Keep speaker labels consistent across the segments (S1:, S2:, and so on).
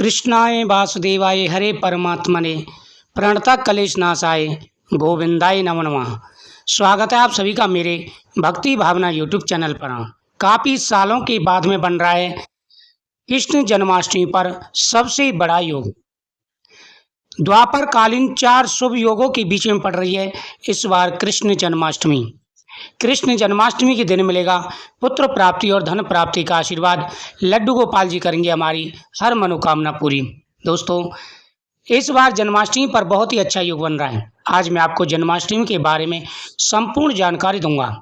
S1: कृष्णाय वासुदेवाय हरे परमात्मने प्रणतः कलेश नाशाय गोविंदाय नमो नमः। स्वागत है आप सभी का मेरे भक्ति भावना यूट्यूब चैनल पर। काफ़ी सालों के बाद में बन रहा है कृष्ण जन्माष्टमी पर सबसे बड़ा योग। द्वापर कालीन 4 शुभ योगों के बीच में पड़ रही है इस बार कृष्ण जन्माष्टमी। कृष्ण जन्माष्टमी के दिन मिलेगा पुत्र प्राप्ति और धन प्राप्ति का आशीर्वाद। लड्डू गोपाल जी करेंगे हमारी हर मनोकामना पूरी। दोस्तों, इस बार जन्माष्टमी पर बहुत ही अच्छा योग बन रहा है। आज मैं आपको जन्माष्टमी के बारे में संपूर्ण जानकारी दूंगा।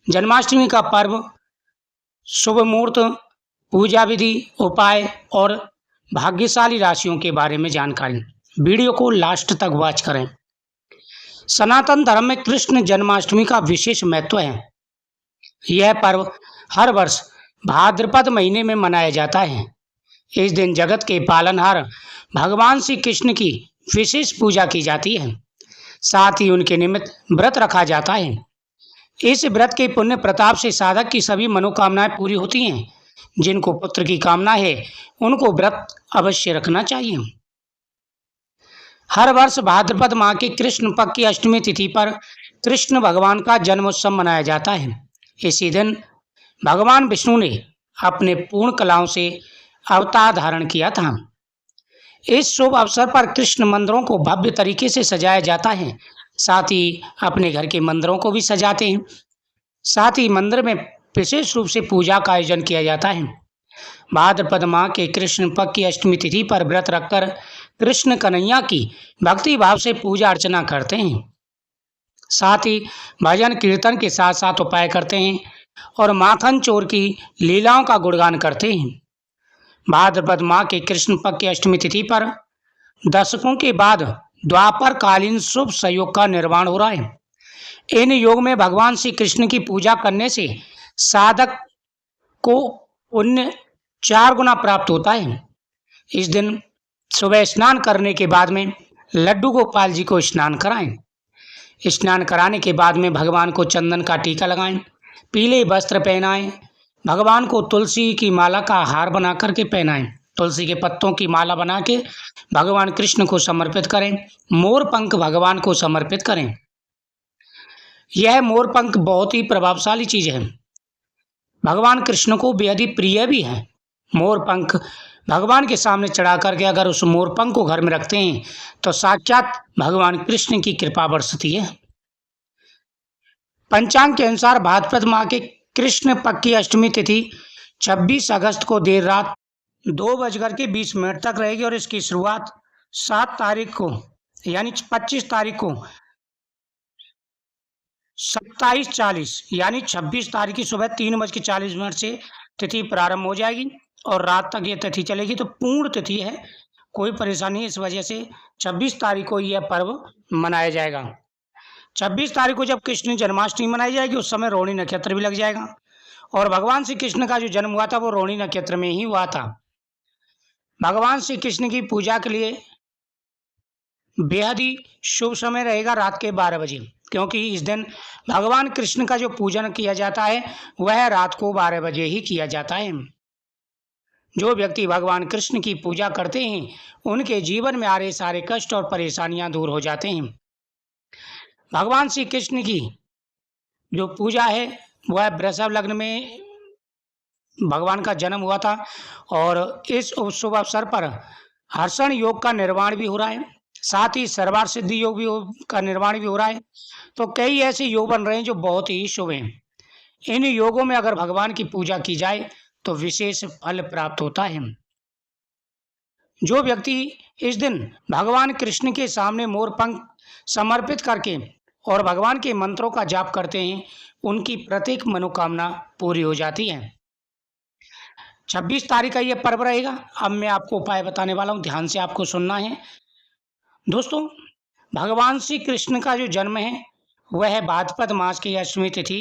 S1: जन्माष्टमी का पर्व, शुभ मुहूर्त, पूजा विधि, उपाय और भाग्यशाली राशियों के बारे में जानकारी। वीडियो को लास्ट तक वॉच करें। सनातन धर्म में कृष्ण जन्माष्टमी का विशेष महत्व है। यह पर्व हर वर्ष भाद्रपद महीने में मनाया जाता है। इस दिन जगत के पालनहार भगवान श्री कृष्ण की विशेष पूजा की जाती है। साथ ही उनके निमित्त व्रत रखा जाता है। इस व्रत के पुण्य प्रताप से साधक की सभी मनोकामनाएं पूरी होती हैं। जिनको पुत्र की कामना है उनको व्रत अवश्य रखना चाहिए। हर वर्ष भाद्रपद माह के कृष्ण पक्ष की अष्टमी तिथि पर कृष्ण भगवान का जन्मोत्सव मनाया जाता है। इसी दिन भगवान विष्णु ने अपने पूर्ण कलाओं से अवतार धारण किया था। इस शुभ अवसर पर कृष्ण मंदिरों को भव्य तरीके से सजाया जाता है। साथ ही अपने घर के मंदिरों को भी सजाते हैं। साथ ही मंदिर में विशेष रूप से पूजा का आयोजन किया जाता है। भाद्रपद माह के कृष्ण पक्ष की अष्टमी तिथि पर व्रत रखकर कृष्ण कन्हैया की भक्ति भाव से पूजा अर्चना करते हैं। साथ ही भजन कीर्तन के साथ साथ उपाय करते हैं और माखन चोर की लीलाओं का गुणगान करते हैं। भाद्रपद माह के कृष्ण पक्ष की अष्टमी तिथि पर दशकों के बाद द्वापर कालीन शुभ संयोग का निर्माण हो रहा है। इन योग में भगवान श्री कृष्ण की पूजा करने से साधक को पुण्य 4 गुना प्राप्त होता है। इस दिन सुबह स्नान करने के बाद में लड्डू गोपाल जी को स्नान कराएं। स्नान कराने के बाद में भगवान को चंदन का टीका लगाएं, पीले वस्त्र पहनाएं। भगवान को तुलसी की माला का हार बना करके पहनाएं। तुलसी के पत्तों की माला बना के भगवान कृष्ण को समर्पित करें। मोर पंख भगवान को समर्पित करें। यह मोर पंख बहुत ही प्रभावशाली चीज है। भगवान कृष्ण को बेहद ही प्रिय भी है। मोर पंख भगवान के सामने चढ़ा करके अगर उस मोर पंख को घर में रखते हैं तो साक्षात भगवान कृष्ण की कृपा बरसती है। पंचांग के अनुसार भाद्रपद माह के कृष्ण पक्ष की अष्टमी तिथि 26 अगस्त को देर रात 2:20 तक रहेगी और इसकी शुरुआत 7 तारीख को यानी 25 तारीख को 27:40 यानी 26 तारीख की सुबह 3:40 से तिथि प्रारंभ हो जाएगी और रात तक ये तिथि चलेगी। तो पूर्ण तिथि है, कोई परेशानी। इस वजह से 26 तारीख को यह पर्व मनाया जाएगा। 26 तारीख को जब कृष्ण जन्माष्टमी मनाई जाएगी उस समय रोहिणी नक्षत्र भी लग जाएगा। और भगवान श्री कृष्ण का जो जन्म हुआ था वो रोहिणी नक्षत्र में ही हुआ था। भगवान श्री कृष्ण की पूजा के लिए बेहद ही शुभ समय रहेगा रात के 12 बजे, क्योंकि इस दिन भगवान कृष्ण का जो पूजन किया जाता है वह रात को 12 बजे ही किया जाता है। जो व्यक्ति भगवान कृष्ण की पूजा करते हैं उनके जीवन में आ रहे सारे कष्ट और परेशानियां दूर हो जाते हैं। भगवान श्री कृष्ण की जो पूजा है वह वृषभ लग्न में भगवान का जन्म हुआ था और इस शुभ अवसर पर हर्षण योग का निर्माण भी हो रहा है। साथ ही सर्वार्थ सिद्धि योग भी का निर्माण भी हो रहा है। तो कई ऐसे योग बन रहे हैं जो बहुत ही शुभ हैं। इन योगों में अगर भगवान की पूजा की जाए तो विशेष फल प्राप्त होता है। जो व्यक्ति इस दिन भगवान कृष्ण के सामने मोर पंख समर्पित करके और भगवान के मंत्रों का जाप करते हैं उनकी प्रत्येक मनोकामना पूरी हो जाती है। 26 तारीख का यह पर्व रहेगा। अब मैं आपको उपाय बताने वाला हूँ, ध्यान से आपको सुनना है। दोस्तों, भगवान श्री कृष्ण का जो जन्म है वह भाद्रपद मास की अष्टमी तिथि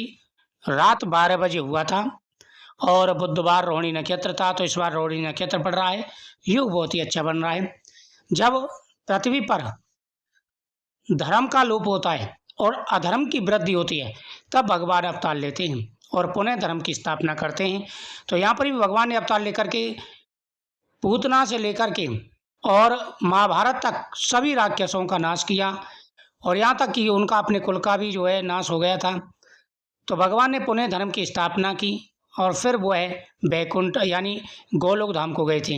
S1: रात 12 बजे हुआ था और बुधवार रोहिणी नक्षत्र था। तो इस बार रोहिणी नक्षत्र पड़ रहा है। योग बहुत ही अच्छा बन रहा है। जब पृथ्वी पर धर्म का लोप होता है और अधर्म की वृद्धि होती है तब भगवान अवतार लेते हैं और पुनः धर्म की स्थापना करते हैं। तो यहाँ पर भी भगवान ने अवतार लेकर के पूतना से लेकर के और महाभारत तक सभी राक्षसों का नाश किया, और यहाँ तक कि उनका अपने कुल का भी जो है नाश हो गया था। तो भगवान ने पुनः धर्म की स्थापना की और फिर वो है बैकुंठ यानी गोलोक धाम को गए थे।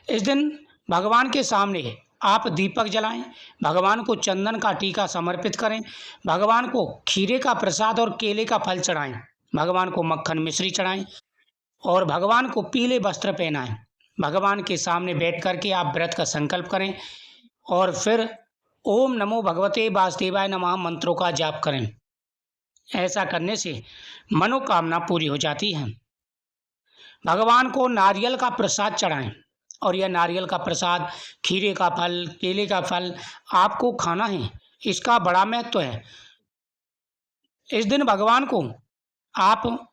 S1: इस दिन भगवान के सामने आप दीपक जलाएं, भगवान को चंदन का टीका समर्पित करें, भगवान को खीरे का प्रसाद और केले का फल चढ़ाएं, भगवान को मक्खन मिश्री चढ़ाएं और भगवान को पीले वस्त्र पहनाएं। भगवान के सामने बैठ करके आप व्रत का संकल्प करें और फिर ओम नमो भगवते वासुदेवाय नमः मंत्रों का जाप करें। ऐसा करने से मनोकामना पूरी हो जाती है। भगवान को नारियल का प्रसाद चढ़ाएं और यह नारियल का प्रसाद, खीरे का फल, केले का फल आपको खाना है। इसका बड़ा महत्व है। इस दिन भगवान को आप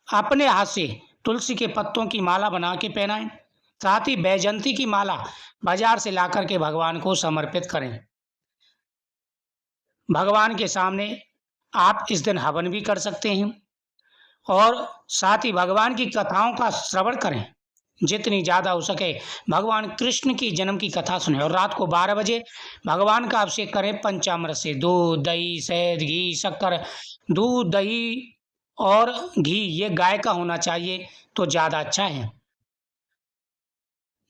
S1: अपने हाथ से तुलसी के पत्तों की माला बना के पहनाएं, साथ ही बैजंती की माला बाजार से ला करके भगवान को समर्पित करें। भगवान के सामने आप इस दिन हवन भी कर सकते हैं और साथ ही भगवान की कथाओं का श्रवण करें। जितनी ज़्यादा हो सके भगवान कृष्ण की जन्म की कथा सुने और रात को 12 बजे भगवान का अभिषेक करें पंचामृत से। दूध, दही, शहद, घी, शक्कर, दूध, दही और घी ये गाय का होना चाहिए तो ज़्यादा अच्छा है।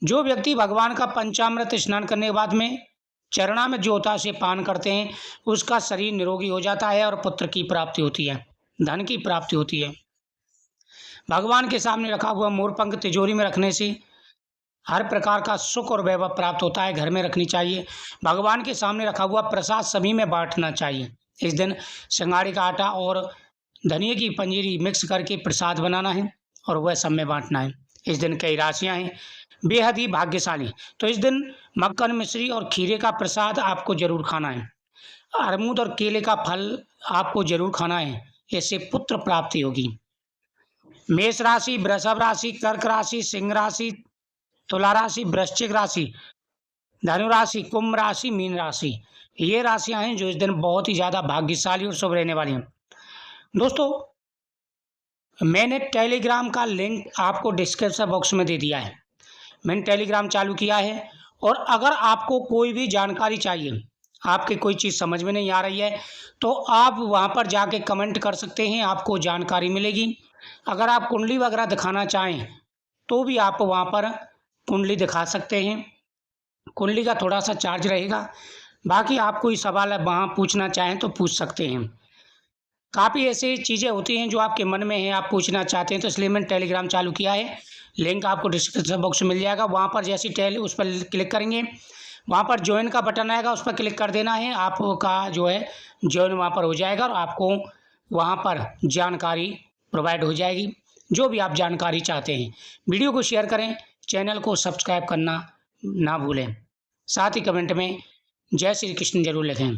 S1: जो व्यक्ति भगवान का पंचामृत स्नान करने के बाद में चरणामृत जो होता है उसे पान करते हैं, उसका शरीर निरोगी हो जाता है और पुत्र की प्राप्ति होती है, धन की प्राप्ति होती है। भगवान के सामने रखा हुआ मोरपंख तिजोरी में रखने से हर प्रकार का सुख और वैभव प्राप्त होता है, घर में रखनी चाहिए। भगवान के सामने रखा हुआ प्रसाद सभी में बांटना चाहिए। इस दिन सिंघाड़े का आटा और धनिये की पंजीरी मिक्स करके प्रसाद बनाना है और वह सब में बांटना है। इस दिन कई राशियां हैं बेहद ही भाग्यशाली, तो इस दिन मक्खन मिश्री और खीरे का प्रसाद आपको जरूर खाना है। अमरूद और केले का फल आपको जरूर खाना है, इससे पुत्र प्राप्ति होगी। मेष राशि, वृषभ राशि, कर्क राशि, सिंह राशि, तुला राशि, वृश्चिक राशि, धनु राशि, कुंभ राशि, मीन राशि ये राशियां हैं जो इस दिन बहुत ही ज़्यादा भाग्यशाली और शुभ रहने वाली हैं। दोस्तों मैंने टेलीग्राम का लिंक आपको डिस्क्रिप्शन बॉक्स में दे दिया है। मैंने टेलीग्राम चालू किया है और अगर आपको कोई भी जानकारी चाहिए, आपके कोई चीज़ समझ में नहीं आ रही है तो आप वहाँ पर जाके कमेंट कर सकते हैं, आपको जानकारी मिलेगी। अगर आप कुंडली वगैरह दिखाना चाहें तो भी आप वहाँ पर कुंडली दिखा सकते हैं। कुंडली का थोड़ा सा चार्ज रहेगा, बाकी आप कोई सवाल वहाँ पूछना चाहें तो पूछ सकते हैं। काफ़ी ऐसी चीज़ें होती हैं जो आपके मन में है, आप पूछना चाहते हैं, तो इसलिए मैंने टेलीग्राम चालू किया है। लिंक आपको डिस्क्रिप्शन बॉक्स में मिल जाएगा। वहाँ पर जैसे उस पर क्लिक करेंगे, वहाँ पर ज्वाइन का बटन आएगा, उस पर क्लिक कर देना है। आपका जो है ज्वाइन वहाँ पर हो जाएगा और आपको वहाँ पर जानकारी प्रोवाइड हो जाएगी, जो भी आप जानकारी चाहते हैं। वीडियो को शेयर करें, चैनल को सब्सक्राइब करना ना भूलें, साथ ही कमेंट में जय श्री कृष्ण जरूर लिखें।